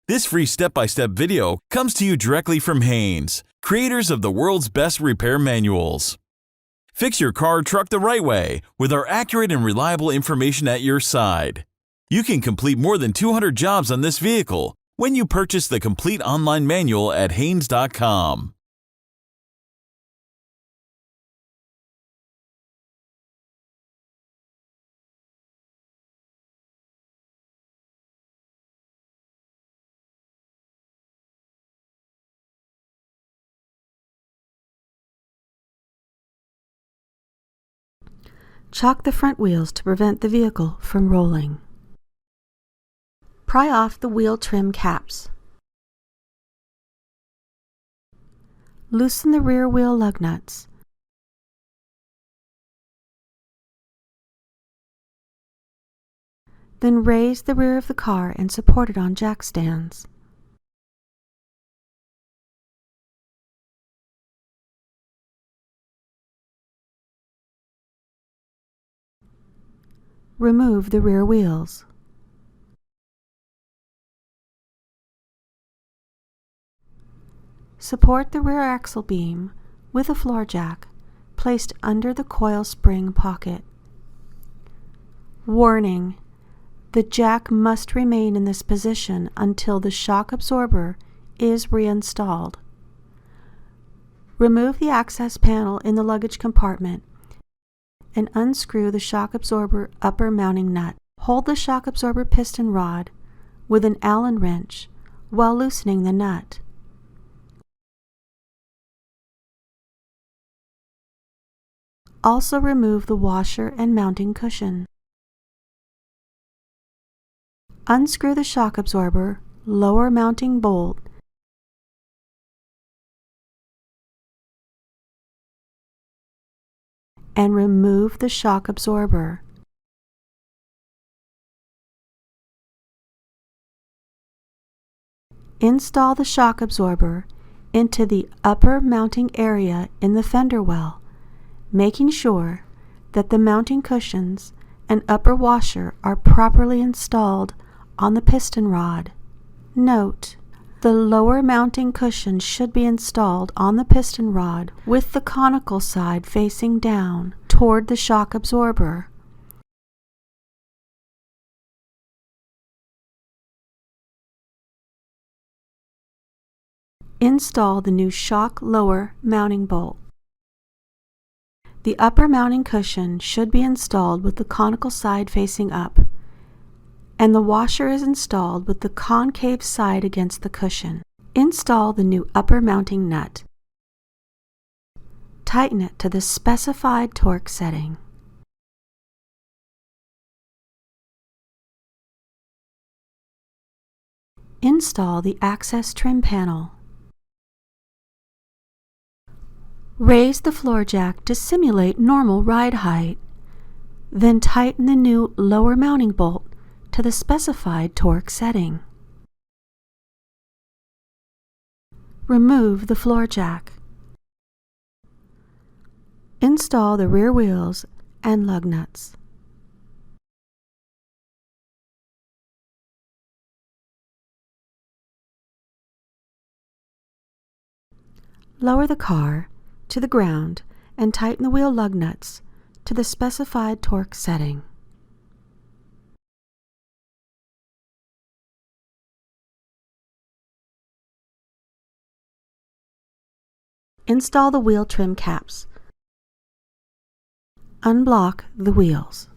This free step-by-step video comes to you directly from Haynes, creators of the world's best repair manuals. Fix your car or truck the right way with our accurate and reliable information at your side. You can complete more than 200 jobs on this vehicle when you purchase the complete online manual at Haynes.com. Chock the front wheels to prevent the vehicle from rolling. Pry off the wheel trim caps. Loosen the rear wheel lug nuts. Then raise the rear of the car and support it on jack stands. Remove the rear wheels. Support the rear axle beam with a floor jack placed under the coil spring pocket. Warning: the jack must remain in this position until the shock absorber is reinstalled. Remove the access panel in the luggage compartment and unscrew the shock absorber upper mounting nut. Hold the shock absorber piston rod with an Allen wrench while loosening the nut. Also remove the washer and mounting cushion. Unscrew the shock absorber lower mounting bolt and remove the shock absorber. Install the shock absorber into the upper mounting area in the fender well, making sure that the mounting cushions and upper washer are properly installed on the piston rod. Note: the lower mounting cushion should be installed on the piston rod with the conical side facing down toward the shock absorber. Install the new shock lower mounting bolt. The upper mounting cushion should be installed with the conical side facing up, and the washer is installed with the concave side against the cushion. Install the new upper mounting nut. Tighten it to the specified torque setting. Install the access trim panel. Raise the floor jack to simulate normal ride height. Then tighten the new lower mounting bolt to the specified torque setting. Remove the floor jack. Install the rear wheels and lug nuts. Lower the car to the ground and tighten the wheel lug nuts to the specified torque setting. Install the wheel trim caps. Unblock the wheels.